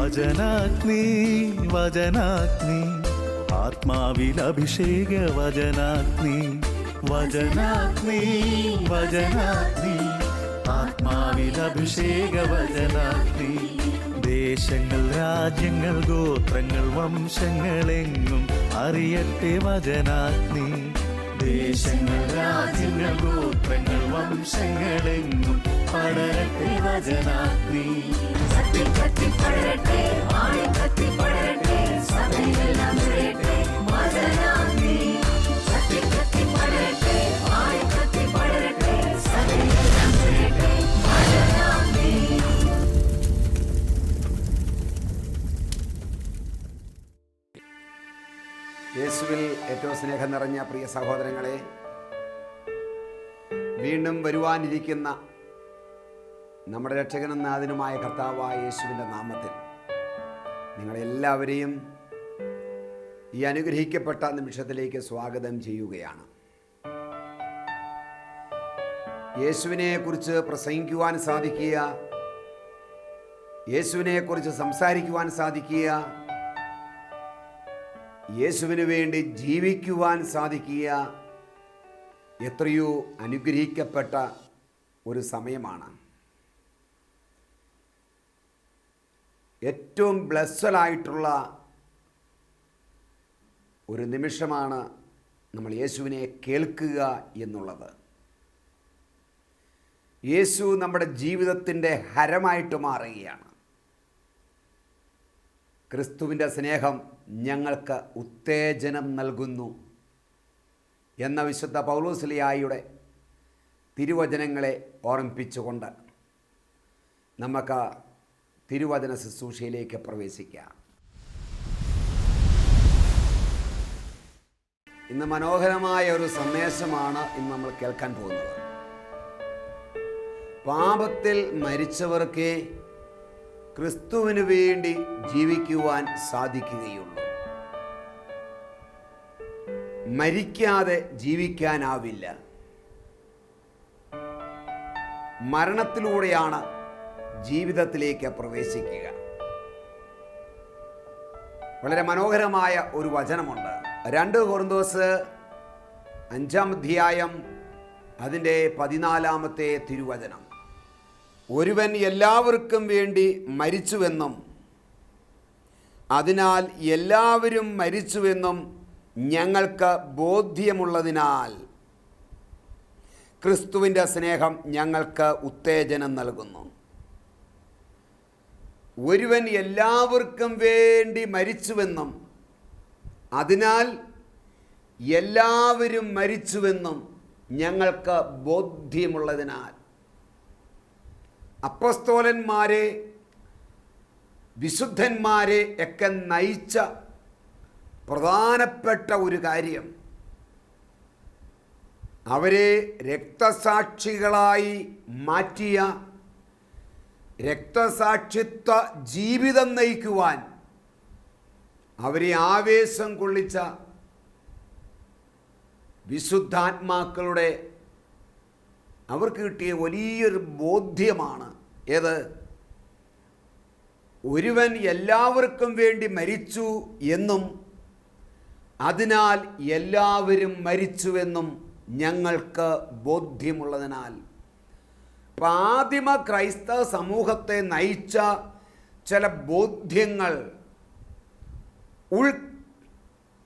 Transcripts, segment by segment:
വചനാഗ്നി വചനാഗ്നി ആത്മാവിൽ അഭിഷേക വചനാഗ്നി വചനാഗ്നി വചനാഗ്നി ആത്മാവിൽ അഭിഷേക വചനാഗ്നി ദേശങ്ങൾ രാജ്യങ്ങൾ ഗോത്രങ്ങൾ വംശങ്ങളെങ്ങും അറിയട്ടെ വചനാഗ്നി ദേശങ്ങൾ രാജ്യങ്ങൾ ഗോത്രങ്ങൾ വംശങ്ങളെങ്ങും പടരട്ടെ വചനാഗ്നി യേശുവിൽ ഏറ്റവും സ്നേഹം നിറഞ്ഞ പ്രിയ സഹോദരങ്ങളെ, വീണ്ടും വരുവാനിരിക്കുന്ന നമ്മുടെ രക്ഷകനും നാഥനുമായ കർത്താവായ യേശുവിൻ്റെ നാമത്തിൽ നിങ്ങളെല്ലാവരെയും ഈ അനുഗ്രഹിക്കപ്പെട്ട നിമിഷത്തിലേക്ക് സ്വാഗതം ചെയ്യുകയാണ്. യേശുവിനെ കുറിച്ച് പ്രസംഗിക്കുവാൻ സാധിക്കുക, യേശുവിനെ കുറിച്ച് സംസാരിക്കുവാൻ സാധിക്കുക, യേശുവിന് വേണ്ടി ജീവിക്കുവാൻ സാധിക്കുക എത്രയോ അനുഗ്രഹിക്കപ്പെട്ട ഒരു സമയമാണ്. ഏറ്റവും ബ്ലെസ്സഡായിട്ടുള്ള ഒരു നിമിഷമാണ് നമ്മൾ യേശുവിനെ കേൾക്കുക എന്നുള്ളത്. യേശു നമ്മുടെ ജീവിതത്തിൻ്റെ ഹരമായിട്ട് മാറുകയാണ്. ക്രിസ്തുവിൻ്റെ സ്നേഹം ഞങ്ങൾക്ക് ഉത്തേജനം നൽകുന്നു എന്ന വിശുദ്ധ പൗലോസ്ലീഹായുടെ തിരുവചനങ്ങളെ ഓർമ്മിപ്പിച്ചുകൊണ്ട് നമുക്ക് തിരുവചന ശുശ്രൂഷയിലേക്ക് പ്രവേശിക്കാം. ഇന്ന് മനോഹരമായ ഒരു സന്ദേശമാണ് ഇന്ന് നമ്മൾ കേൾക്കാൻ പോകുന്നത്. പാപത്തിൽ മരിച്ചവർക്ക് ക്രിസ്തുവിന് വേണ്ടി ജീവിക്കുവാൻ സാധിക്കുകയുള്ളൂ. മരിക്കാതെ ജീവിക്കാനാവില്ല. മരണത്തിലൂടെയാണ് ജീവിതത്തിലേക്ക് പ്രവേശിക്കുക. വളരെ മനോഹരമായ ഒരു വചനമുണ്ട്. 2 കൊരിന്തോസ് 5-ാം അധ്യായം അതിൻ്റെ 14-ാമത്തെ തിരുവചനം. ഒരുവൻ എല്ലാവർക്കും വേണ്ടി മരിച്ചുവെന്നും അതിനാൽ എല്ലാവരും മരിച്ചുവെന്നും ഞങ്ങൾക്ക് ബോധ്യമുള്ളതിനാൽ ക്രിസ്തുവിൻ്റെ സ്നേഹം ഞങ്ങൾക്ക് ഉത്തേജനം നൽകുന്നു. ഒരുവൻ എല്ലാവർക്കും വേണ്ടി മരിച്ചുവെന്നും അതിനാൽ എല്ലാവരും മരിച്ചുവെന്നും ഞങ്ങൾക്ക് ബോധ്യമുള്ളതിനാൽ. അപ്പോസ്തലന്മാരെ, വിശുദ്ധന്മാരെ ഒക്കെ നയിച്ച പ്രധാനപ്പെട്ട ഒരു കാര്യം, അവരെ രക്തസാക്ഷികളായി മാറ്റിയ, രക്തസാക്ഷിത്വ ജീവിതം നയിക്കുവാൻ അവരെ ആവേശം കൊള്ളിച്ച വിശുദ്ധാത്മാക്കളുടെ അവർക്ക് കിട്ടിയ വലിയൊരു ബോധ്യമാണ്. ഏത്? ഒരുവൻ എല്ലാവർക്കും വേണ്ടി മരിച്ചു എന്നും അതിനാൽ എല്ലാവരും മരിച്ചുവെന്നും ഞങ്ങൾക്ക് ബോധ്യമുള്ളതിനാൽ. ആദിമ ക്രൈസ്തവ സമൂഹത്തെ നയിച്ച ചില ബോധ്യങ്ങൾ,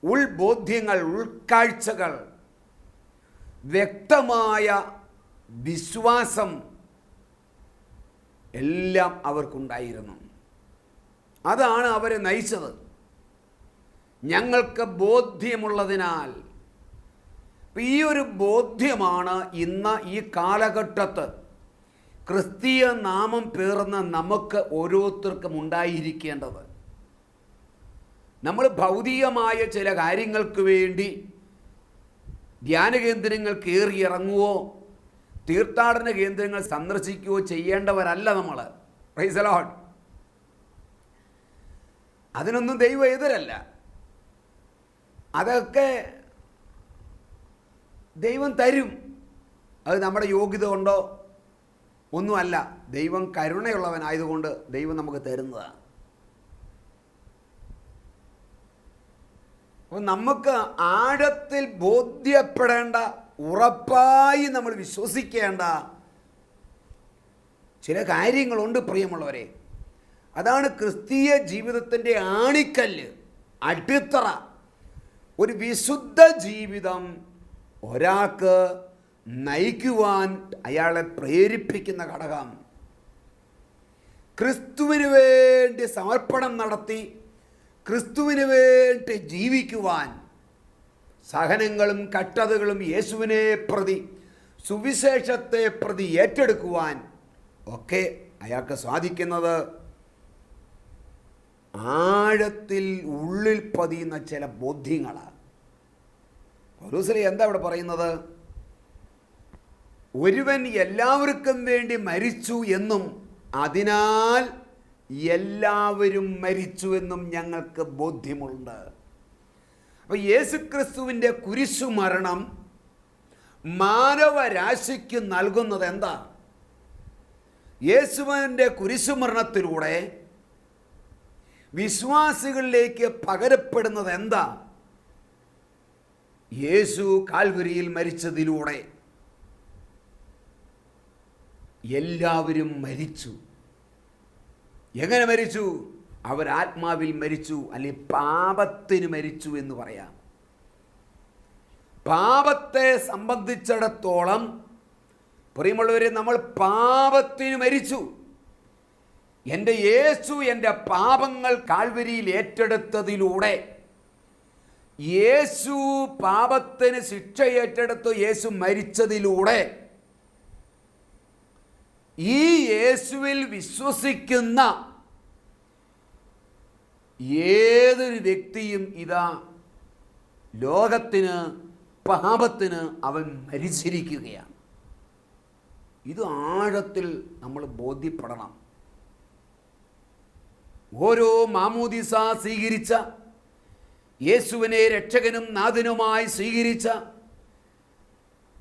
ഉൾബോധ്യങ്ങൾ, ഉൾക്കാഴ്ചകൾ, വ്യക്തമായ വിശ്വാസം എല്ലാം അവർക്കുണ്ടായിരുന്നു. അതാണ് അവരെ നയിച്ചത്. ഞങ്ങൾക്ക് ബോധ്യമുള്ളതിനാൽ. ഈ ഒരു ബോധ്യമാണ് ഇന്ന് ഈ കാലഘട്ടത്ത് ക്രിസ്തീയ നാമം പേർന്ന നമുക്ക് ഓരോരുത്തർക്കും ഉണ്ടായിരിക്കേണ്ടത്. നമ്മൾ ഭൗതികമായ ചില കാര്യങ്ങൾക്ക് വേണ്ടി ധ്യാന കേന്ദ്രങ്ങൾ കയറി ഇറങ്ങുവോ തീർത്ഥാടന കേന്ദ്രങ്ങൾ സന്ദർശിക്കുകയോ ചെയ്യേണ്ടവരല്ല നമ്മൾ. Price the Lord. അതിനൊന്നും ദൈവം എതിരല്ല. അതൊക്കെ ദൈവം തരും. അത് നമ്മുടെ യോഗ്യത കൊണ്ടോ ഒന്നുമല്ല. ദൈവം കരുണയുള്ളവനായതുകൊണ്ട് ദൈവം നമുക്ക് തരുന്നതാണ്. അപ്പം നമുക്ക് ആഴത്തിൽ ബോധ്യപ്പെടേണ്ട, ഉറപ്പായി നമ്മൾ വിശ്വസിക്കേണ്ട ചില കാര്യങ്ങളുണ്ട് പ്രിയമുള്ളവരെ. അതാണ് ക്രിസ്തീയ ജീവിതത്തിൻ്റെ ആണിക്കല്ല്, അടിത്തറ. ഒരു വിശുദ്ധ ജീവിതം ഒരാൾക്ക് നയിക്കുവാൻ അയാളെ പ്രേരിപ്പിക്കുന്ന ഘടകം, ക്രിസ്തുവിന് വേണ്ടി സമർപ്പണം നടത്തി ക്രിസ്തുവിന് വേണ്ടി ജീവിക്കുവാൻ, സഹനങ്ങളും കഷ്ടതകളും യേശുവിനെ പ്രതി, സുവിശേഷത്തെ പ്രതി ഏറ്റെടുക്കുവാൻ ഒക്കെ അയാൾക്ക് സാധിക്കുന്നത് ആഴത്തിൽ ഉള്ളിൽ പതിയുന്ന ചില ബോധ്യങ്ങളാണ്. പൗലോസ് എന്താ ഇവിടെ പറയുന്നത്? ഒരുവൻ എല്ലാവർക്കും വേണ്ടി മരിച്ചു എന്നും അതിനാൽ എല്ലാവരും മരിച്ചു എന്നും ഞങ്ങൾക്ക് ബോധ്യമുണ്ട്. അപ്പോൾ യേശുക്രിസ്തുവിൻ്റെ കുരിശുമരണം മാനവരാശിക്ക് നൽകുന്നത് എന്താ? യേശുവിൻ്റെ കുരിശുമരണത്തിലൂടെ വിശ്വാസികളിലേക്ക് പകരപ്പെടുന്നത് എന്താ? യേശു കാൽവരിയിൽ മരിച്ചതിലൂടെ എല്ലാവരും മരിച്ചു. എങ്ങനെ മരിച്ചു? അവർ ആത്മാവിൽ മരിച്ചു, അല്ലെങ്കിൽ പാപത്തിന് മരിച്ചു എന്ന് പറയാം. പാപത്തെ സംബന്ധിച്ചിടത്തോളം പ്രിയമുള്ളവരെ, നമ്മൾ പാപത്തിന് മരിച്ചു. എൻ്റെ യേശു എൻ്റെ പാപങ്ങൾ കാൽവരിയിൽ ഏറ്റെടുത്തതിലൂടെ, യേശു പാപത്തിന് ശിക്ഷ ഏറ്റെടുത്തു, യേശു മരിച്ചതിലൂടെ ഈ യേശുവിൽ വിശ്വസിക്കുന്ന ഏതൊരു വ്യക്തിയും ഇതാ ലോകത്തിന്, പാപത്തിന് അവൻ മരിച്ചിരിക്കുകയാണ്. ഇത് ആഴത്തിൽ നമ്മൾ ബോധ്യപ്പെടണം. ഓരോ മാമോദീസ സ്വീകരിച്ച, യേശുവിനെ രക്ഷകനും നാഥനുമായി സ്വീകരിച്ച,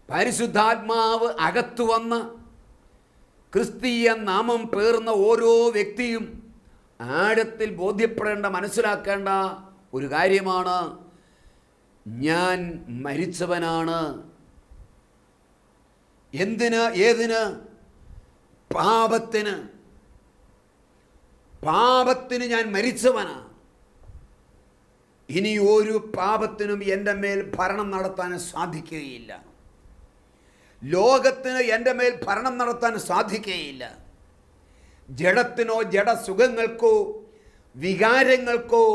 പരിശുദ്ധാത്മാവ് അകത്തു വന്ന് ക്രിസ്തീയ നാമം പേർന്ന ഓരോ വ്യക്തിയും ആഴത്തിൽ ബോധ്യപ്പെടേണ്ട, മനസ്സിലാക്കേണ്ട ഒരു കാര്യമാണ്, ഞാൻ മരിച്ചവനാണ്. എന്തിന്? ഏതിന്? പാപത്തിന്. പാപത്തിന് ഞാൻ മരിച്ചവനാണ്. ഇനി ഒരു പാപത്തിനും എൻ്റെ മേൽ ഭരണം നടത്താൻ സാധിക്കുകയില്ല. ലോകത്തിന് എൻ്റെ മേൽ ഭരണം നടത്താൻ സാധിക്കുകയില്ല. ജഡത്തിനോ ജഡസുഖങ്ങൾക്കോ വികാരങ്ങൾക്കോ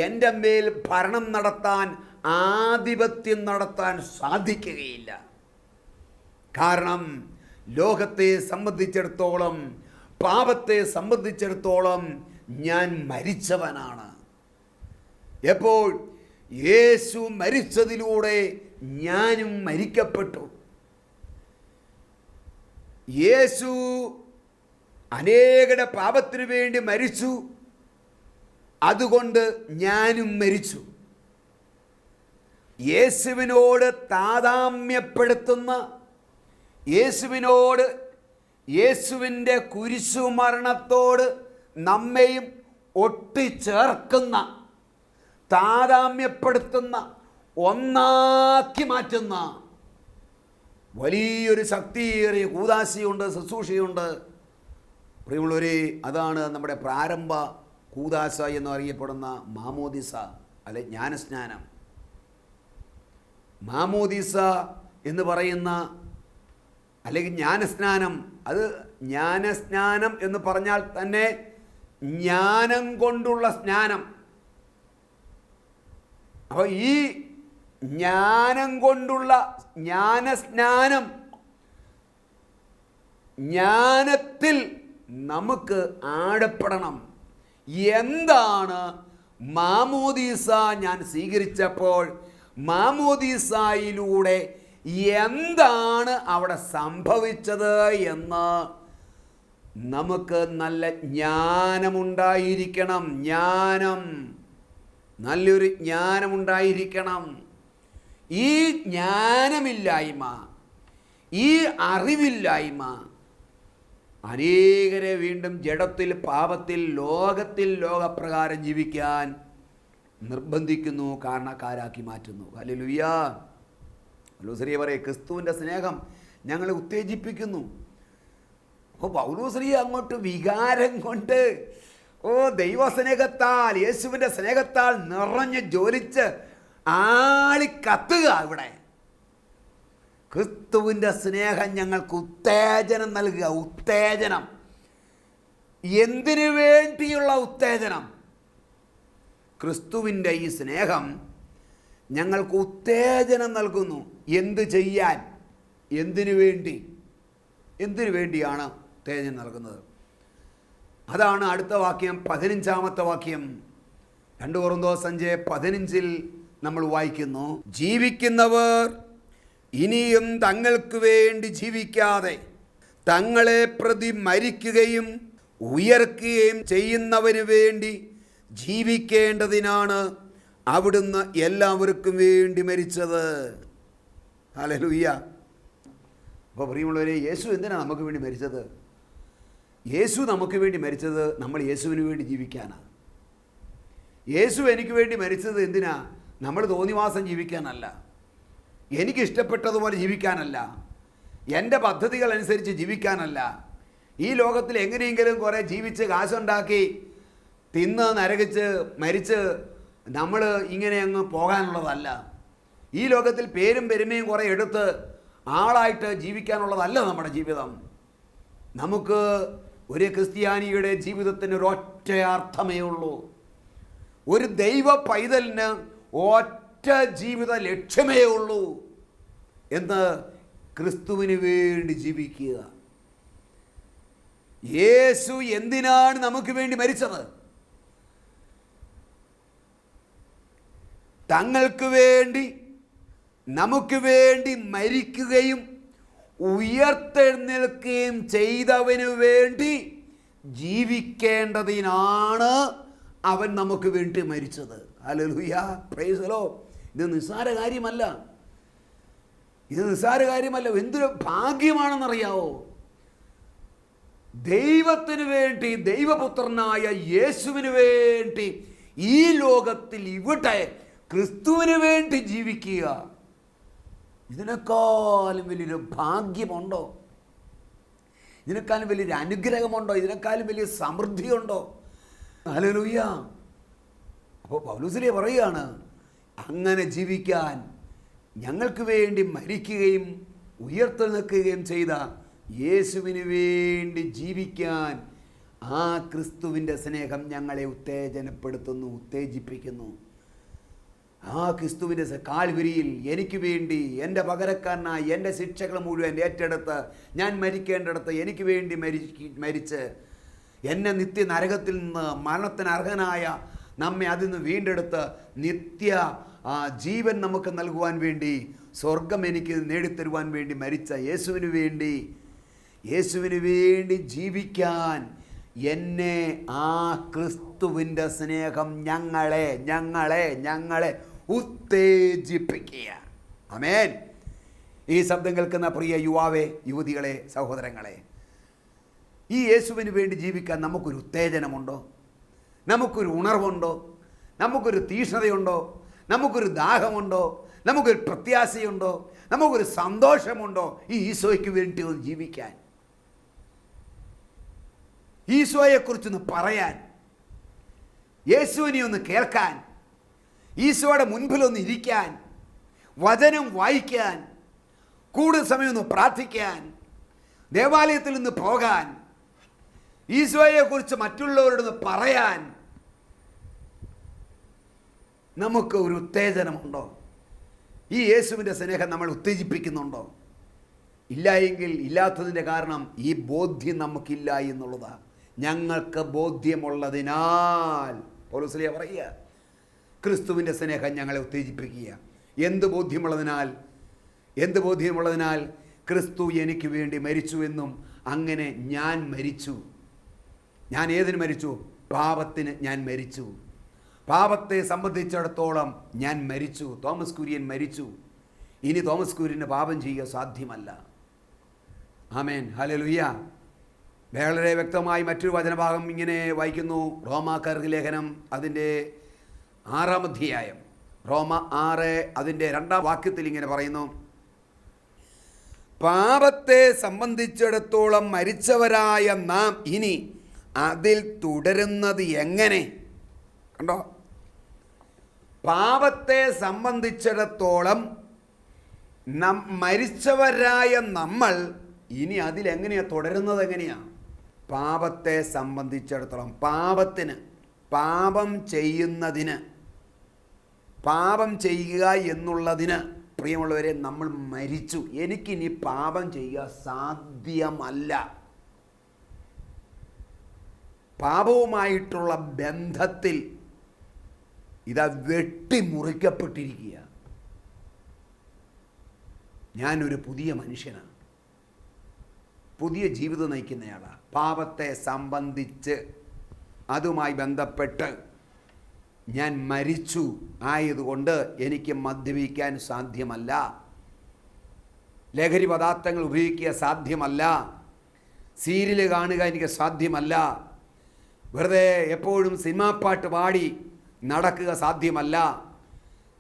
എൻ്റെ മേൽ ഭരണം നടത്താൻ, ആധിപത്യം നടത്താൻ സാധിക്കുകയില്ല. കാരണം ലോകത്തെ സംബന്ധിച്ചിടത്തോളം, പാപത്തെ സംബന്ധിച്ചിടത്തോളം ഞാൻ മരിച്ചവനാണ്. എപ്പോൾ? യേശു മരിച്ചതിലൂടെ ഞാനും മരിക്കപ്പെട്ടു. യേശു അനേകരുടെ പാപത്തിനു വേണ്ടി മരിച്ചു, അതുകൊണ്ട് ഞാനും മരിച്ചു. യേശുവിനോട് താതാമ്യപ്പെടുത്തുന്ന, യേശുവിനോട്, യേശുവിൻ്റെ കുരിശുമരണത്തോട് നമ്മെയും ഒട്ടിച്ചേർക്കുന്ന, താതാമ്യപ്പെടുത്തുന്ന, ഒന്നാക്കി മാറ്റുന്ന വലിയൊരു ശക്തിയേറിയ കൂദാശയുണ്ട്, ശുശ്രൂഷയുണ്ട്. പ്രിയമുള്ളവരെ, അതാണ് നമ്മുടെ പ്രാരംഭ കൂദാശ എന്നറിയപ്പെടുന്ന മാമോദിസ, അല്ലെ ജ്ഞാനസ്നാനം. മാമോദിസ എന്ന് പറയുന്ന, അല്ലെങ്കിൽ ജ്ഞാനസ്നാനം, അത് ജ്ഞാനസ്നാനം എന്ന് പറഞ്ഞാൽ തന്നെ ജ്ഞാനം കൊണ്ടുള്ള സ്നാനം. അപ്പോൾ ഈ ജ്ഞാനം കൊണ്ടുള്ള ജ്ഞാനസ്നാനം, ജ്ഞാനത്തിൽ നമുക്ക് ആഴപ്പെടണം. എന്താണ് മാമോദീസ? ഞാൻ സ്വീകരിച്ചപ്പോൾ മാമോദീസായിലൂടെ എന്താണ് അവിടെ സംഭവിച്ചത് എന്ന് നമുക്ക് നല്ല ജ്ഞാനമുണ്ടായിരിക്കണം. നല്ലൊരു ജ്ഞാനമുണ്ടായിരിക്കണം. ഈ ജ്ഞാനമില്ലായ്മ, ഈ അറിവില്ലായ്മ അനേകരെ വീണ്ടും ജഡത്തിൽ, പാപത്തിൽ, ലോകത്തിൽ ലോകപ്രകാരം ജീവിക്കാൻ നിർബന്ധിക്കുന്നു, കാരണക്കാരാക്കി മാറ്റുന്നു. ഹല്ലേലൂയ. പൗലോസ്ലീഹ പറയെ ക്രിസ്തുവിൻ്റെ സ്നേഹം ഞങ്ങളെ ഉത്തേജിപ്പിക്കുന്നു. അപ്പോൾ പൗലോസ്ലീഹ അങ്ങോട്ട് വികാരം കൊണ്ട് ദൈവസ്നേഹത്താൽ, യേശുവിൻ്റെ സ്നേഹത്താൽ നിറഞ്ഞ് ജ്വലിച്ച് ആളിക്കത്തുക. ഇവിടെ ക്രിസ്തുവിൻ്റെ സ്നേഹം ഞങ്ങൾക്ക് ഉത്തേജനം നൽകുക. ഉത്തേജനം എന്തിനു വേണ്ടിയുള്ള ഉത്തേജനം? ക്രിസ്തുവിൻ്റെ ഈ സ്നേഹം ഞങ്ങൾക്ക് ഉത്തേജനം നൽകുന്നു. എന്ത് ചെയ്യാൻ? എന്തിനു വേണ്ടി? എന്തിനു വേണ്ടിയാണ് ഉത്തേജനം നൽകുന്നത്? അതാണ് അടുത്ത വാക്യം, 15-ാമത്തെ വാക്യം. 2 കൊരിന്ത്യർ 5:15 നമ്മൾ വായിക്കുന്നു, ജീവിക്കുന്നവർ ഇനിയും തങ്ങൾക്ക് വേണ്ടി ജീവിക്കാതെ തങ്ങളെ പ്രതി മരിക്കുകയും ഉയർക്കുകയും ചെയ്യുന്നവന് വേണ്ടി ജീവിക്കേണ്ടതിനാണ് അവിടുന്ന് എല്ലാവർക്കും വേണ്ടി മരിച്ചത്. ഹല്ലേലൂയ. അപ്പോൾ പ്രിയമുള്ളവരെ, യേശു എന്തിനാണ് നമുക്ക് വേണ്ടി മരിച്ചത്? യേശു നമുക്ക് വേണ്ടി മരിച്ചത് നമ്മൾ യേശുവിന് വേണ്ടി ജീവിക്കാനാണ്. യേശു എനിക്ക് വേണ്ടി മരിച്ചത് എന്തിനാ? നമ്മൾ തോന്നിവാസം ജീവിക്കാനല്ല, എനിക്കിഷ്ടപ്പെട്ടതുപോലെ ജീവിക്കാനല്ല, എൻ്റെ പദ്ധതികൾ അനുസരിച്ച് ജീവിക്കാനല്ല, ഈ ലോകത്തിൽ എങ്ങനെയെങ്കിലും കുറേ ജീവിച്ച് കാശുണ്ടാക്കി തിന്ന് നരകിച്ച് മരിച്ച് നമ്മൾ ഇങ്ങനെ അങ്ങ് പോകാനുള്ളതല്ല. ഈ ലോകത്തിൽ പേരും പെരുമയും കുറേ എടുത്ത് ആളായിട്ട് ജീവിക്കാനുള്ളതല്ല നമ്മുടെ ജീവിതം. നമുക്ക് ഒരു ക്രിസ്ത്യാനിയുടെ ജീവിതത്തിന് ഒരൊറ്റ അർത്ഥമേ ഉള്ളൂ. ഒരു ദൈവ പൈതലിന് ഒറ്റ ജീവിത ലക്ഷ്യമേ ഉള്ളൂ. എന്ന് ക്രിസ്തുവിന് വേണ്ടി ജീവിക്കുക. യേശു എന്തിനാണ് നമുക്ക് വേണ്ടി മരിച്ചത്? തങ്ങൾക്ക് വേണ്ടി, നമുക്ക് വേണ്ടി മരിക്കുകയും ഉയർത്തെഴുന്നേൽക്കുകയും ചെയ്തവന് വേണ്ടി ജീവിക്കേണ്ടതിനാണ് അവൻ നമുക്ക് വേണ്ടി മരിച്ചത്. Hallelujah, price the Lord. ഇത് നിസ്സാര കാര്യമല്ല, ഇത് നിസ്സാര കാര്യമല്ല. എന്തൊരു ഭാഗ്യമാണെന്നറിയാവോ? ദൈവത്തിന് വേണ്ടി, ദൈവപുത്രനായ യേശുവിന് വേണ്ടി ഈ ലോകത്തിൽ ഇവിടെ ക്രിസ്തുവിന് വേണ്ടി ജീവിക്കുക. ഇതിനേക്കാളും വലിയൊരു ഭാഗ്യമുണ്ടോ? ഇതിനേക്കാളും വലിയൊരു അനുഗ്രഹമുണ്ടോ? ഇതിനേക്കാളും വലിയ സമൃദ്ധിയുണ്ടോ? ഹല്ലേലൂയ. അപ്പോൾ പൗലോസ്ലീഹ പറയുകയാണ്, അങ്ങനെ ജീവിക്കാൻ, ഞങ്ങൾക്ക് വേണ്ടി മരിക്കുകയും ഉയർത്തെഴുന്നേൽക്കുകയും ചെയ്ത യേശുവിന് വേണ്ടി ജീവിക്കാൻ ആ ക്രിസ്തുവിൻ്റെ സ്നേഹം ഞങ്ങളെ ഉത്തേജനപ്പെടുത്തുന്നു, ഉത്തേജിപ്പിക്കുന്നു. ആ ക്രിസ്തുവിൻ്റെ കാൽവരിയിൽ എനിക്ക് വേണ്ടി, എൻ്റെ പകരക്കാരനായി എൻ്റെ ശിക്ഷകൾ മുഴുവൻ ഏറ്റെടുത്ത് ഞാൻ മരിക്കേണ്ടിടത്ത് എനിക്ക് വേണ്ടി മരിച്ച് എന്നെ നിത്യ നരകത്തിൽ നിന്ന്, മരണത്തിന് അർഹനായ നമ്മെ അതിൽ നിന്ന് വീണ്ടെടുത്ത് നിത്യ ജീവൻ നമുക്ക് നൽകുവാൻ വേണ്ടി, സ്വർഗം എനിക്ക് നേടിത്തരുവാൻ വേണ്ടി മരിച്ച യേശുവിന് വേണ്ടി ജീവിക്കാൻ എന്നെ ആ ക്രിസ്തുവിൻ്റെ സ്നേഹം ഞങ്ങളെ ഉത്തേജിപ്പിക്കുക. ആമേൻ. ഈ ശബ്ദം കേൾക്കുന്ന പ്രിയ യുവാവേ, യുവതികളെ, സഹോദരങ്ങളെ, ഈ യേശുവിന് വേണ്ടി ജീവിക്കാൻ നമുക്കൊരു ഉത്തേജനമുണ്ടോ? നമുക്കൊരു ഉണർവുണ്ടോ? നമുക്കൊരു തീഷ്ണതയുണ്ടോ? നമുക്കൊരു ദാഹമുണ്ടോ? നമുക്കൊരു പ്രത്യാശയുണ്ടോ? നമുക്കൊരു സന്തോഷമുണ്ടോ ഈ ഈശോയ്ക്ക് വേണ്ടി ഒന്ന് ജീവിക്കാൻ? ഈശോയെക്കുറിച്ചൊന്ന് പറയാൻ, യേശുവിനെ ഒന്ന് കേൾക്കാൻ, ഈശോയുടെ മുൻപിലൊന്ന് ഇരിക്കാൻ, വചനം വായിക്കാൻ, കൂടുതൽ സമയം ഒന്ന് പ്രാർത്ഥിക്കാൻ, ദേവാലയത്തിൽ നിന്ന് പോകാൻ, ഈശോയെക്കുറിച്ച് മറ്റുള്ളവരോടൊന്ന് പറയാൻ നമുക്ക് ഒരു ഉത്തേജനമുണ്ടോ? ഈ യേശുവിൻ്റെ സ്നേഹം നമ്മൾ ഉത്തേജിപ്പിക്കുന്നുണ്ടോ? ഇല്ല എങ്കിൽ ഇല്ലാത്തതിൻ്റെ കാരണം ഈ ബോധ്യം നമുക്കില്ല എന്നുള്ളതാണ്. ഞങ്ങൾക്ക് ബോധ്യമുള്ളതിനാൽ പൗലോസ്ലീഹ പറയുക, ക്രിസ്തുവിൻ്റെ സ്നേഹം ഞങ്ങളെ ഉത്തേജിപ്പിക്കുക. എന്ത് ബോധ്യമുള്ളതിനാൽ? ക്രിസ്തു എനിക്ക് വേണ്ടി മരിച്ചുവെന്നും, അങ്ങനെ ഞാൻ മരിച്ചു. ഞാൻ ഏതിന് മരിച്ചു? പാപത്തിന് ഞാൻ മരിച്ചു. പാപത്തെ സംബന്ധിച്ചിടത്തോളം ഞാൻ മരിച്ചു. തോമസ് കുര്യൻ മരിച്ചു. ഇനി തോമസ് കുര്യന് പാപം ചെയ്യുക സാധ്യമല്ല. ആമേൻ, ഹല്ലേലൂയ. വളരെ വ്യക്തമായി മറ്റൊരു വചനഭാഗം ഇങ്ങനെ വായിക്കുന്നു. റോമാക്കാർക്ക് ലേഖനം അതിൻ്റെ 6-ാം അധ്യായം റോമ 6 അതിൻ്റെ 2-ാം വാക്യത്തിൽ ഇങ്ങനെ പറയുന്നു, പാപത്തെ സംബന്ധിച്ചിടത്തോളം മരിച്ചവരായ നാം ഇനി അതിൽ തുടരുന്നത് എങ്ങനെ? കണ്ടോ, പാപത്തെ സംബന്ധിച്ചിടത്തോളം മരിച്ചവരായ നമ്മൾ ഇനി അതിലെങ്ങനെയാണ് തുടരുന്നത്? എങ്ങനെയാണ്? പാപത്തെ സംബന്ധിച്ചിടത്തോളം, പാപം ചെയ്യുന്നതിന്, പാപം ചെയ്യുക എന്നുള്ളതിന് പ്രിയമുള്ളവരെ നമ്മൾ മരിച്ചു. എനിക്കിനി പാപം ചെയ്യുക സാധ്യമല്ല. പാപവുമായിട്ടുള്ള ബന്ധത്തിൽ ഇതാ വെട്ടിമുറിക്കപ്പെട്ടിരിക്കുക. ഞാനൊരു പുതിയ മനുഷ്യനാണ്, പുതിയ ജീവിതം നയിക്കുന്നയാളാണ്. പാപത്തെ സംബന്ധിച്ച് അതുമായി ബന്ധപ്പെട്ട് ഞാൻ മരിച്ചു ആയതുകൊണ്ട് എനിക്ക് മദ്യപിക്കാൻ സാധ്യമല്ല, ലഹരി പദാർത്ഥങ്ങൾ ഉപയോഗിക്കുക സാധ്യമല്ല, സീരിയൽ കാണുക എനിക്ക് സാധ്യമല്ല, വെറുതെ എപ്പോഴും സിനിമാ പാട്ട് പാടി നടക്കുക സാധ്യമല്ല,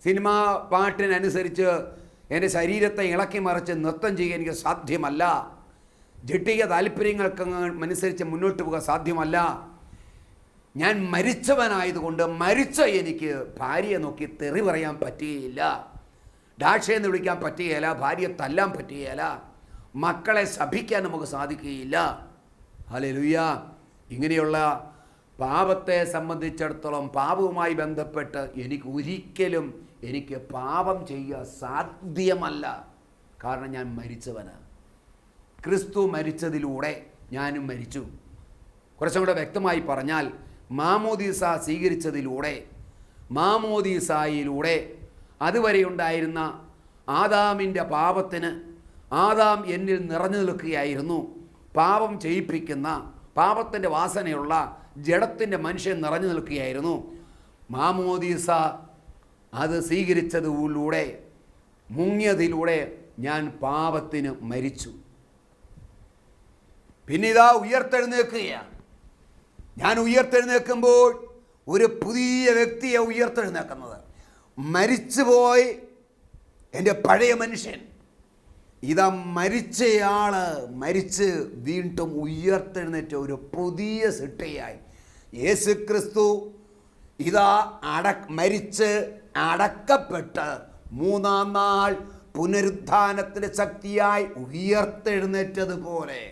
സിനിമാ പാട്ടിനനുസരിച്ച് എൻ്റെ ശരീരത്തെ ഇളക്കി മറിച്ച് നൃത്തം ചെയ്യാൻ എനിക്ക് സാധ്യമല്ല, ജട്ടിക താല്പര്യങ്ങൾക്ക് അനുസരിച്ച് മുന്നോട്ട് പോകാൻ സാധ്യമല്ല. ഞാൻ മരിച്ചവനായതുകൊണ്ട് മരിച്ച എനിക്ക് ഭാര്യയെ നോക്കി തെറി പറയാൻ പറ്റുകയില്ല, ഡാഷയെന്ന് വിളിക്കാൻ പറ്റുകയില്ല, ഭാര്യയെ തല്ലാൻ പറ്റുകയില്ല, മക്കളെ ശപിക്കാൻ നമുക്ക് സാധിക്കുകയില്ല. ഹല്ലേലൂയ. ഇങ്ങനെയുള്ള പാപത്തെ സംബന്ധിച്ചിടത്തോളം പാപവുമായി ബന്ധപ്പെട്ട് എനിക്ക് പാപം ചെയ്യുക സാധ്യമല്ല. കാരണം ഞാൻ മരിച്ചവനാണ്. ക്രിസ്തു മരിച്ചതിലൂടെ ഞാനും മരിച്ചു. കുറച്ചും കൂടെ വ്യക്തമായി പറഞ്ഞാൽ, മാമോദീസ സ്വീകരിച്ചതിലൂടെ, മാമോദീസായിലൂടെ അതുവരെ ഉണ്ടായിരുന്ന ആദാമിൻ്റെ പാപത്തിന്, ആദാം എന്നിൽ നിറഞ്ഞു നിൽക്കുകയായിരുന്നു, പാപം ചെയ്യിപ്പിക്കുന്ന പാപത്തിൻ്റെ വാസനയുള്ള ജഡത്തിൻ്റെ മനുഷ്യൻ നിറഞ്ഞു നിൽക്കുകയായിരുന്നു. മാമോദീസ അത് സ്വീകരിച്ചതിലൂടെ, മുങ്ങിയതിലൂടെ ഞാൻ പാപത്തിന് മരിച്ചു. പിന്നെ ഇതാ ഉയർത്തെഴുന്നേൽക്കുകയാണ്. ഞാൻ ഉയർത്തെഴുന്നേൽക്കുമ്പോൾ ഒരു പുതിയ വ്യക്തിയെ ഉയർത്തെഴുന്നേൽക്കുന്നത്. മരിച്ചുപോയി എൻ്റെ പഴയ മനുഷ്യൻ, ഇതാ മരിച്ചയാൾ മരിച്ച് വീണ്ടും ഉയർത്തെഴുന്നേറ്റ ഒരു പുതിയ സൃഷ്ടിയായി യേശുക്രിസ്തു ഇതാ മരിച്ച് അടക്കപ്പെട്ട് 3-ാം നാൾ പുനരുത്ഥാനത്തിൻ്റെ ശക്തിയായി ഉയർത്തെഴുന്നേറ്റതുപോലെ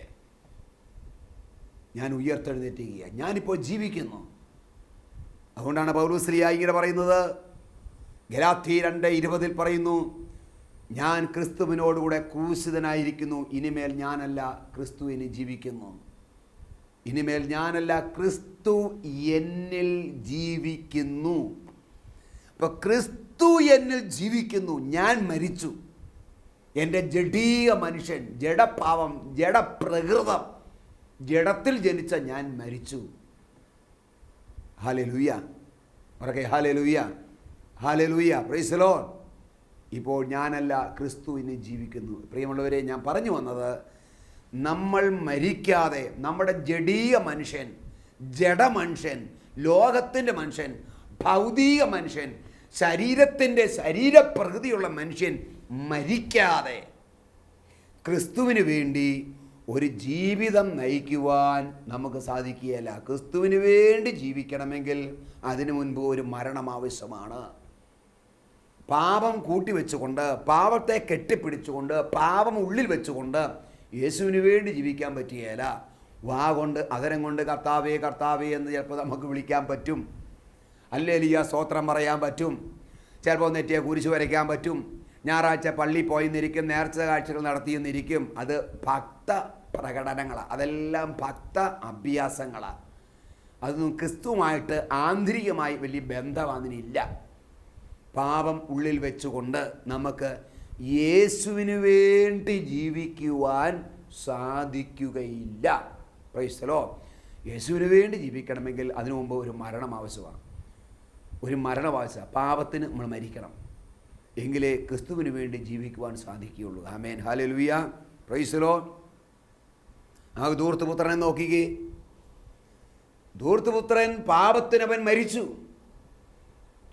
ഞാൻ ഉയർത്തെഴുന്നേറ്റുകയാണ്. ഞാനിപ്പോൾ ജീവിക്കുന്നു. അതുകൊണ്ടാണ് പൗലോസ്ലീഹ ഇങ്ങനെ പറയുന്നത്, ഗലാത്യർ 2:20 പറയുന്നു, ഞാൻ ക്രിസ്തുവിനോടുകൂടെ ക്രൂശിതനായിരിക്കുന്നു, ഇനിമേൽ ഞാനല്ല ക്രിസ്തു എന്നിൽ ജീവിക്കുന്നു. ഇനിമേൽ ഞാനല്ല ക്രിസ്തു എന്നിൽ ജീവിക്കുന്നു. അപ്പോൾ ക്രിസ്തു എന്നിൽ ജീവിക്കുന്നു. ഞാൻ മരിച്ചു. എൻ്റെ ജഡീയ മനുഷ്യൻ, ജഡപാവം, ജഡപ്രകൃതം, ജഡത്തിൽ ജനിച്ച ഞാൻ മരിച്ചു. ഹല്ലേലൂയ. പറയേ hallelujah, hallelujah, price the Lord. ഇപ്പോൾ ഞാനല്ല ക്രിസ്തു എന്നിൽ ജീവിക്കുന്നു. പ്രിയമുള്ളവരെ, ഞാൻ പറഞ്ഞു വന്നത്, നമ്മൾ മരിക്കാതെ നമ്മുടെ ജഡീയ മനുഷ്യൻ, ജഡമനുഷ്യൻ, ലോകത്തിൻ്റെ മനുഷ്യൻ, ഭൗതിക മനുഷ്യൻ, ശരീരപ്രകൃതിയുള്ള മനുഷ്യൻ മരിക്കാതെ ക്രിസ്തുവിന് വേണ്ടി ഒരു ജീവിതം നയിക്കുവാൻ നമുക്ക് സാധിക്കുകയില്ല. ക്രിസ്തുവിന് വേണ്ടി ജീവിക്കണമെങ്കിൽ അതിനു മുൻപ് ഒരു മരണം ആവശ്യമാണ്. പാപം കൂട്ടിവെച്ചുകൊണ്ട്, പാപത്തെ കെട്ടിപ്പിടിച്ചുകൊണ്ട്, പാപം ഉള്ളിൽ വെച്ചുകൊണ്ട് യേശുവിന് വേണ്ടി ജീവിക്കാൻ പറ്റുകയില്ല. വാ കൊണ്ട്, അതരം കൊണ്ട് കർത്താവേ കർത്താവേ എന്ന് ചിലപ്പോൾ നമുക്ക് വിളിക്കാൻ പറ്റും, ഹല്ലേലൂയ സ്തോത്രം പറയാൻ പറ്റും, ചിലപ്പോൾ നെറ്റിയെ കുരിശ് വരയ്ക്കാൻ പറ്റും, ഞായറാഴ്ച പള്ളി പോയി നിന്നിരിക്കും, നേർച്ച കാഴ്ചകൾ നടത്തിയെന്നിരിക്കും. അത് ഭക്ത പ്രകടനങ്ങളാണ്, അതെല്ലാം ഭക്ത അഭ്യാസങ്ങളാണ്. അതൊന്നും ക്രിസ്തുവുമായിട്ട് ആന്തരികമായി വലിയ ബന്ധം അതിനില്ല. പാപം ഉള്ളിൽ വെച്ചുകൊണ്ട് നമുക്ക് യേശുവിന് വേണ്ടി ജീവിക്കുവാൻ സാധിക്കുകയില്ല. Price the Lord. യേശുവിന് വേണ്ടി ജീവിക്കണമെങ്കിൽ അതിനു മുമ്പ് ഒരു മരണം ആവശ്യമാണ്. ഒരു മരണം ആവശ്യമാണ്. പാപത്തിന് നമ്മൾ മരിക്കണം, എങ്കിലേ ക്രിസ്തുവിന് വേണ്ടി ജീവിക്കുവാൻ സാധിക്കുകയുള്ളൂ. ആമേൻ, ഹല്ലേലൂയ, പ്രൈസ് ദി ലോർഡ്. ആ ധൂർത്തപുത്രനെ നോക്കിക്കേ. ധൂർത്തപുത്രൻ പാപത്തിനവൻ മരിച്ചു.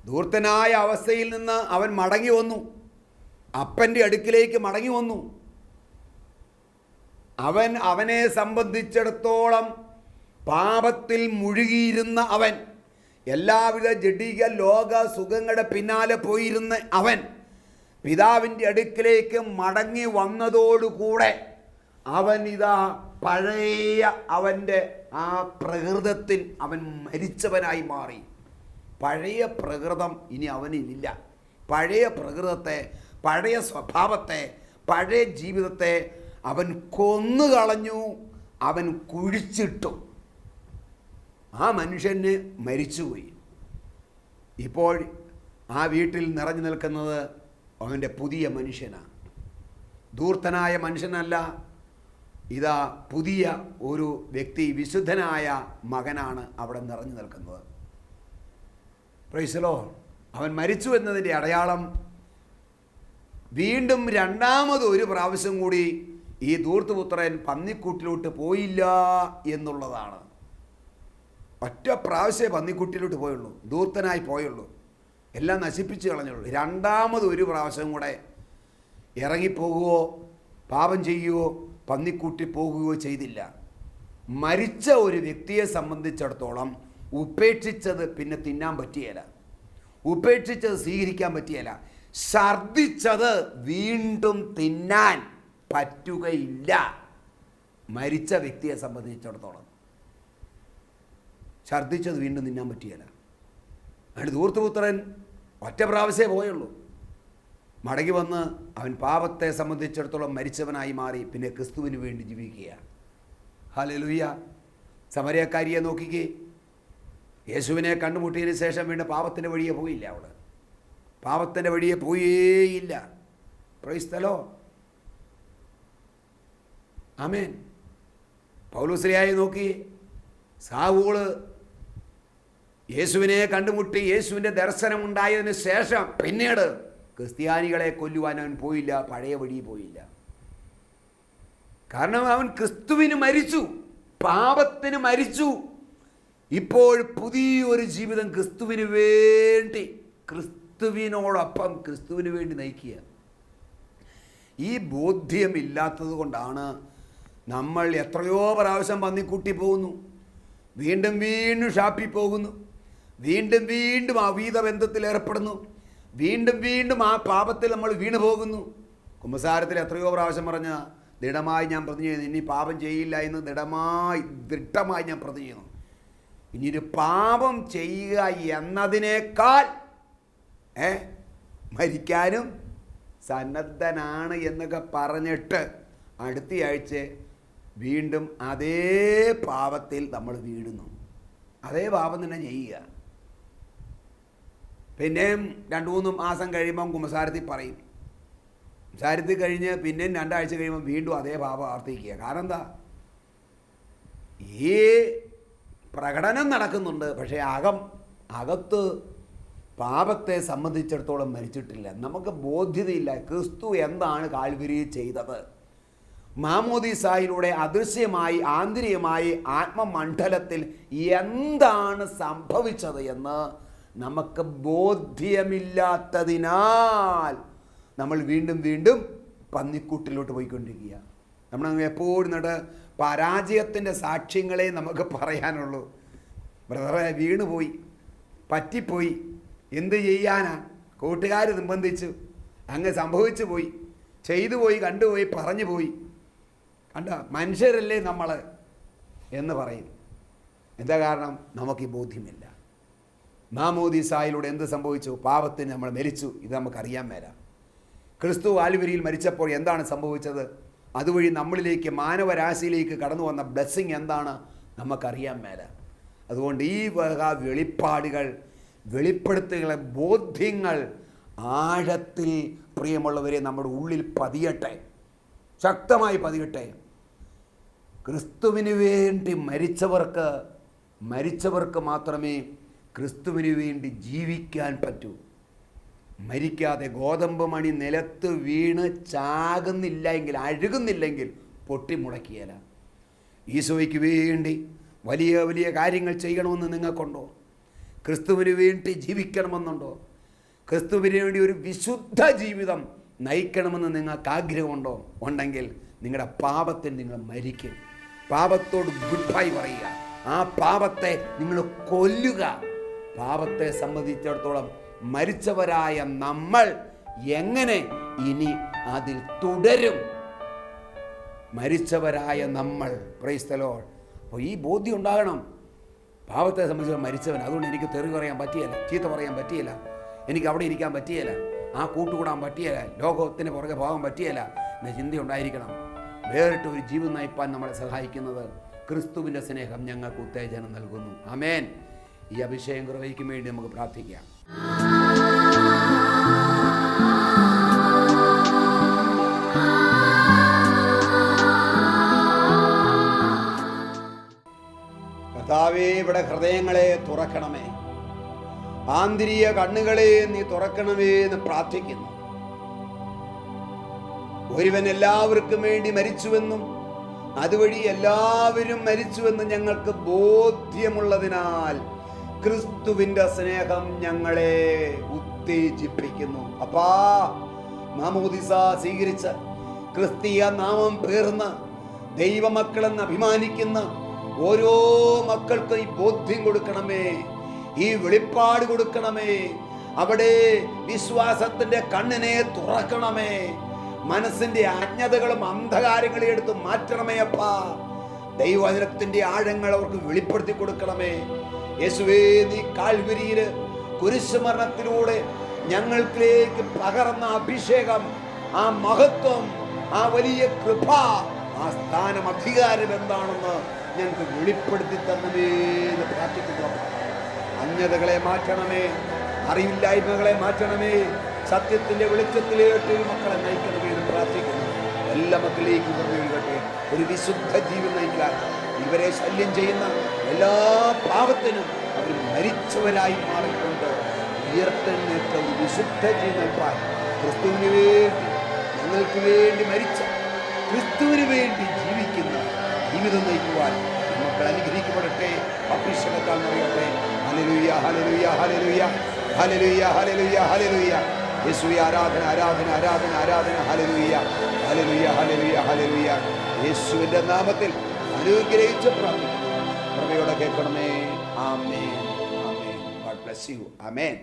ധൂർത്തനായ അവസ്ഥയിൽ നിന്ന് അവൻ മടങ്ങി വന്നു. അപ്പൻ്റെ അടുക്കിലേക്ക് മടങ്ങി വന്നു. അവനെ സംബന്ധിച്ചിടത്തോളം പാപത്തിൽ മുഴുകിയിരുന്ന അവൻ, എല്ലാവിധ ജഡിക ലോക സുഖങ്ങളുടെ പിന്നാലെ പോയിരുന്ന അവൻ പിതാവിൻ്റെ അടുക്കിലേക്ക് മടങ്ങി വന്നതോടുകൂടെ അവൻ ഇതാ പഴയ അവൻ്റെ ആ പ്രകൃതത്തിൽ അവൻ മരിച്ചവനായി മാറി. പഴയ പ്രകൃതം ഇനി അവനില്ല. പഴയ പ്രകൃതത്തെ, പഴയ സ്വഭാവത്തെ, പഴയ ജീവിതത്തെ അവൻ കൊന്നുകളഞ്ഞു, അവൻ കുഴിച്ചിട്ടു. ആ മനുഷ്യന് മരിച്ചുപോയി. ഇപ്പോൾ ആ വീട്ടിൽ നിറഞ്ഞു നിൽക്കുന്നത് അവൻ്റെ പുതിയ മനുഷ്യനാണ്. ധൂർത്തനായ മനുഷ്യനല്ല, ഇതാ പുതിയ ഒരു വ്യക്തി, വിശുദ്ധനായ മകനാണ് അവിടെ നിറഞ്ഞു നിൽക്കുന്നത്. Price the Lord. അവൻ മരിച്ചു എന്നതിൻ്റെ അടയാളം വീണ്ടും രണ്ടാമത് ഒരു പ്രാവശ്യം കൂടി ഈ ധൂർത്തപുത്രൻ പന്നിക്കൂട്ടിലോട്ട് പോയില്ല എന്നുള്ളതാണ്. ഒറ്റ പ്രാവശ്യമേ പന്നിക്കുട്ടിയിലോട്ട് പോയുള്ളൂ, ധൂർത്തനായി പോയുള്ളൂ, എല്ലാം നശിപ്പിച്ച് കളഞ്ഞുള്ളൂ. രണ്ടാമത് ഒരു പ്രാവശ്യം കൂടെ ഇറങ്ങിപ്പോകുകയോ പാപം ചെയ്യുകയോ പന്നിക്കൂട്ടി പോകുകയോ ചെയ്തില്ല. മരിച്ച ഒരു വ്യക്തിയെ സംബന്ധിച്ചിടത്തോളം ഉപേക്ഷിച്ചത് പിന്നെ തിന്നാൻ പറ്റിയല്ല, ഉപേക്ഷിച്ചത് സ്വീകരിക്കാൻ പറ്റിയല്ല, ഛർദ്ദിച്ചത് വീണ്ടും തിന്നാൻ പറ്റുകയില്ല. മരിച്ച വ്യക്തിയെ സംബന്ധിച്ചിടത്തോളം ഛർദ്ദിച്ചത് വീണ്ടും തിന്നാൻ പറ്റിയല്ല. അതുകൊണ്ട് ധൂർത്തപുത്രൻ ഒറ്റ പ്രാവശ്യമേ പോയുള്ളൂ. മടങ്ങി വന്ന് അവൻ പാപത്തെ സംബന്ധിച്ചിടത്തോളം മരിച്ചവനായി മാറി, പിന്നെ ക്രിസ്തുവിന് വേണ്ടി ജീവിക്കുകയാണ്. ഹല്ലേലൂയ. സമരക്കാരിയെ നോക്കിക്കേ, യേശുവിനെ കണ്ടുമുട്ടിയതിന് ശേഷം വീണ്ടും പാപത്തിൻ്റെ വഴിയെ പോയില്ല. അവള് പാപത്തിൻ്റെ വഴിയെ പോയേയില്ല. Praise the lord. ആമേൻ. പൗലോസ്ലിയായെ നോക്കി, സാവൂള് യേശുവിനെ കണ്ടുമുട്ടി, യേശുവിൻ്റെ ദർശനം ഉണ്ടായതിന് ശേഷം പിന്നീട് ക്രിസ്ത്യാനികളെ കൊല്ലുവാൻ അവൻ പോയില്ല, പഴയ വഴി പോയില്ല. കാരണം അവൻ ക്രിസ്തുവിന് മരിച്ചു, പാപത്തിന് മരിച്ചു. ഇപ്പോൾ പുതിയൊരു ജീവിതം ക്രിസ്തുവിന് വേണ്ടി, ക്രിസ്തുവിനോടൊപ്പം ക്രിസ്തുവിന് വേണ്ടി നയിക്കുക. ഈ ബോധ്യമില്ലാത്തത് കൊണ്ടാണ് നമ്മൾ എത്രയോ പ്രാവശ്യം പന്നിക്കുട്ടി പോകുന്നു, വീണ്ടും വീണ്ടും ഷാപ്പിൽ പോകുന്നു, വീണ്ടും വീണ്ടും അവീത ബന്ധത്തിൽ ഏർപ്പെടുന്നു, വീണ്ടും വീണ്ടും ആ പാപത്തിൽ നമ്മൾ വീണു പോകുന്നു. കുമ്പസാരത്തിൽ എത്രയോ പ്രാവശ്യം പറഞ്ഞ ദൃഢമായി ഞാൻ പ്രതിജ്ഞ ചെയ്യുന്നു, ഇനി പാപം ചെയ്യില്ല എന്ന് ദൃഢമായി ഞാൻ പ്രതിജ്ഞ ചെയ്യുന്നു. ഇനിയൊരു പാപം ചെയ്യുക എന്നതിനേക്കാൾ മരിക്കാനും സന്നദ്ധനാണ് എന്നൊക്കെ പറഞ്ഞിട്ട് അടുത്തയാഴ്ച വീണ്ടും അതേ പാപത്തിൽ നമ്മൾ വീഴുന്നു, അതേ പാപം തന്നെ ചെയ്യുക. പിന്നെയും 2-3 മാസം കഴിയുമ്പം കുമ്പസാരത്തിൽ പറയും, കുമ്പസാരത്തിൽ കഴിഞ്ഞ് പിന്നെയും 2 ആഴ്ച കഴിയുമ്പം വീണ്ടും അതേ പാപം ആവർത്തിക്കുക. കാരണം എന്താ? ഈ പ്രകടനം നടക്കുന്നുണ്ട്, പക്ഷേ അകത്ത് പാപത്തെ സംബന്ധിച്ചിടത്തോളം മരിച്ചിട്ടില്ല. നമുക്ക് ബോധ്യതയില്ല ക്രിസ്തു എന്താണ് കാൽവരിയിൽ ചെയ്തത്. മാമോദീസായിലൂടെ അദൃശ്യമായി ആന്തരികമായി ആത്മമണ്ഡലത്തിൽ എന്താണ് സംഭവിച്ചത് എന്ന് നമുക്ക് ബോധ്യമില്ലാത്തതിനാൽ നമ്മൾ വീണ്ടും വീണ്ടും പന്നിക്കൂട്ടിലോട്ട് പോയിക്കൊണ്ടിരിക്കുക. നമ്മൾ എപ്പോഴും പരാജയത്തിൻ്റെ സാക്ഷ്യങ്ങളെ നമുക്ക് പറയാനുള്ളൂ. ബ്രദറെ, വീണുപോയി, പറ്റിപ്പോയി, എന്ത് ചെയ്യാനാ, കൂട്ടുകാർ നിർബന്ധിച്ചു, അങ്ങ് സംഭവിച്ചു പോയി, ചെയ്തു പോയി, കണ്ടുപോയി, പറഞ്ഞു പോയി, കണ്ട മനുഷ്യരല്ലേ നമ്മൾ എന്ന് പറയും. എന്താ കാരണം? നമുക്ക് ഈ ബോധ്യമില്ല. മാമോദീസായിലൂടെ എന്ത് സംഭവിച്ചു? പാപത്തിന് നമ്മൾ മരിച്ചു, ഇത് നമുക്കറിയാൻ മേല. ക്രിസ്തു കാൽവരിയിൽ മരിച്ചപ്പോൾ എന്താണ് സംഭവിച്ചത്? അതുവഴി നമ്മളിലേക്ക്, മാനവരാശിയിലേക്ക് കടന്നു വന്ന ബ്ലെസ്സിങ് എന്താണ് നമുക്കറിയാൻ മേല. അതുകൊണ്ട് ഈ വക വെളിപ്പാടുകൾ, വെളിപ്പെടുത്തുകളെ, ബോധ്യങ്ങൾ ആഴത്തിൽ പ്രിയമുള്ളവരെ നമ്മുടെ ഉള്ളിൽ പതിയട്ടെ, ശക്തമായി പതിയട്ടെ. ക്രിസ്തുവിന് വേണ്ടി മരിച്ചവർക്ക് മാത്രമേ ക്രിസ്തുവിന് വേണ്ടി ജീവിക്കാൻ പറ്റൂ. മരിക്കാതെ ഗോതമ്പ് മണി നിലത്ത് വീണ് ചാകുന്നില്ല എങ്കിൽ, അഴുകുന്നില്ലെങ്കിൽ പൊട്ടിമുളക്കിയല്ല. ഈശോയ്ക്ക് വേണ്ടി വലിയ വലിയ കാര്യങ്ങൾ ചെയ്യണമെന്ന് നിങ്ങൾക്കുണ്ടോ? ക്രിസ്തുവിന് വേണ്ടി ജീവിക്കണമെന്നുണ്ടോ? ക്രിസ്തുവിന് വേണ്ടി ഒരു വിശുദ്ധ ജീവിതം നയിക്കണമെന്ന് നിങ്ങൾക്ക് ആഗ്രഹമുണ്ടോ? ഉണ്ടെങ്കിൽ നിങ്ങളുടെ പാപത്തിൽ നിങ്ങൾ മരിക്കും. പാപത്തോട് ഗുഡ് ബൈ പറയുക. ആ പാപത്തെ നിങ്ങൾ കൊല്ലുക. പാപത്തെ സംബന്ധിച്ചിടത്തോളം മരിച്ചവരായ നമ്മൾ എങ്ങനെ ഇനി അതിൽ തുടരും? മരിച്ചവരായ നമ്മൾ, പ്രൈസ് ദി ലോർഡ്. അപ്പോൾ ഈ ബോധ്യം ഉണ്ടാകണം. പാപത്തെ സംബന്ധിച്ച് മരിച്ചവൻ, അതുകൊണ്ട് എനിക്ക് തെറി പറയാൻ പറ്റിയല്ല, ചീത്ത പറയാൻ പറ്റിയല്ല, എനിക്ക് അവിടെ ഇരിക്കാൻ പറ്റിയല്ല, ആ കൂട്ടുകൂടാൻ പറ്റിയല്ല, ലോകത്തിന് പുറകെ പോകാൻ പറ്റിയല്ല എന്ന ചിന്ത ഉണ്ടായിരിക്കണം. വേറിട്ട് ഒരു ജീവിതം നയിപ്പാൻ നമ്മളെ സഹായിക്കുന്നത് ക്രിസ്തുവിൻ്റെ സ്നേഹം ഞങ്ങൾക്ക് ഉത്തേജനം നൽകുന്നു. ആമേൻ. ഈ അഭിഷേകം കുറവയ്ക്കും വേണ്ടി നമുക്ക് പ്രാർത്ഥിക്കാം. കർത്താവേ, ഇവിടെ ഹൃദയങ്ങളെ തുറക്കണമേ, ആന്തരിക കണ്ണുകളെ നീ തുറക്കണമേ എന്ന് പ്രാർത്ഥിക്കുന്നു. ഒരുവൻ എല്ലാവർക്കും വേണ്ടി മരിച്ചുവെന്നും അതുവഴി എല്ലാവരും മരിച്ചുവെന്നും ഞങ്ങൾക്ക് ബോധ്യമുള്ളതിനാൽ ക്രിസ്തുവിന്റെ സ്നേഹം ഞങ്ങളെ ഉത്തേജിപ്പിക്കുന്നു. അപ്പാ, മാമോദിസ സ്വീകരിച്ച് ക്രിസ്തീയ നാമം പേർന്ന് ദൈവമക്കളെന്ന് അഭിമാനിക്കുന്ന ഓരോ മക്കൾക്കും ഈ ബോധ്യം കൊടുക്കണമേ, ഈ വെളിപ്പാട് കൊടുക്കണമേ. അവിടെ വിശ്വാസത്തിന്റെ കണ്ണിനെ തുറക്കണമേ. മനസ്സിന്റെ അജ്ഞതകളും അന്ധകാരങ്ങളെ എടുത്ത് മാറ്റണമേ അപ്പാ. ദൈവവചനത്തിന്റെ ആഴങ്ങൾ അവർക്ക് വെളിപ്പെടുത്തി കൊടുക്കണമേ. യേശുവേ, നീ കാൽവരിയില് കുരിശുമരണത്തിലൂടെ ഞങ്ങൾക്കിലേക്ക് പകർന്ന അഭിഷേകം, ആ മഹത്വം, ആ വലിയ കൃപ, ആ സ്ഥാനം, അധികാരം എന്താണെന്ന് ഞങ്ങൾക്ക് വെളിപ്പെടുത്തി തന്നമേ എന്ന് പ്രാർത്ഥിക്കുന്നു. അജ്ഞതകളെ മാറ്റണമേ, അറിവില്ലായ്മകളെ മാറ്റണമേ, സത്യത്തിന്റെ വെളിച്ചത്തിലേക്ക് മക്കളെ നയിക്കണമേ എന്ന് പ്രാർത്ഥിക്കുന്നു. എല്ലാ മക്കളിലേക്കും ഒഴുകട്ടെ. ഒരു വിശുദ്ധ ജീവിതം നയിക്കാൻ ഇവരെ ശല്യം ചെയ്യുന്ന എല്ലാ പാപത്തിനും അവർ മരിച്ചവരായി മാറിക്കൊണ്ട് ഉയർത്തെഴുന്നേറ്റ ഒരു വിശുദ്ധ ജീവിതം നയിക്കാൻ ക്രിസ്തുവിന് വേണ്ടി, ഞങ്ങൾക്ക് വേണ്ടി മരിച്ച ക്രിസ്തുവിന് വേണ്ടി ജീവിക്കുന്ന ജീവിതം നയിക്കുവാൻ മക്കൾ അനുഗ്രഹിക്കപ്പെടട്ടെ. അഭിഷേകത്താൽ നിറയട്ടെ. ഹല്ലേലൂയ, ഹല്ലേലൂയ, ഹല്ലേലൂയ, ഹല്ലേലൂയ, ഹല്ലേലൂയ, ഹല്ലേലൂയ. യേശുവേ, ആരാധന, ആരാധന, ആരാധന, ആരാധന. ഹല്ലേലൂയ, ഹല്ലേലൂയ, ഹല്ലേലൂയ, ഹല്ലേലൂയ. യേശുവിന്റെ നാമത്തിൽ അനുഗ്രഹിച്ച് പ്രാർത്ഥിക്കുന്നു. കൃപയോടെ കേൾക്കണമേ. ആമേൻ, ആമേൻ. God bless you. ആമേൻ.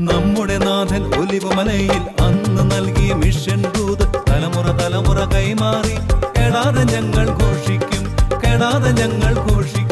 നമ്മുടെ നാഥൻ ഒലിവുമലയിൽ അന്ന് നൽകിയ മിഷൻ ദൂത് തലമുറ തലമുറ കൈമാറി കെടാതെ ഞങ്ങൾ ഘോഷിക്കും, കെടാതെ ഞങ്ങൾ ഘോഷിക്കും.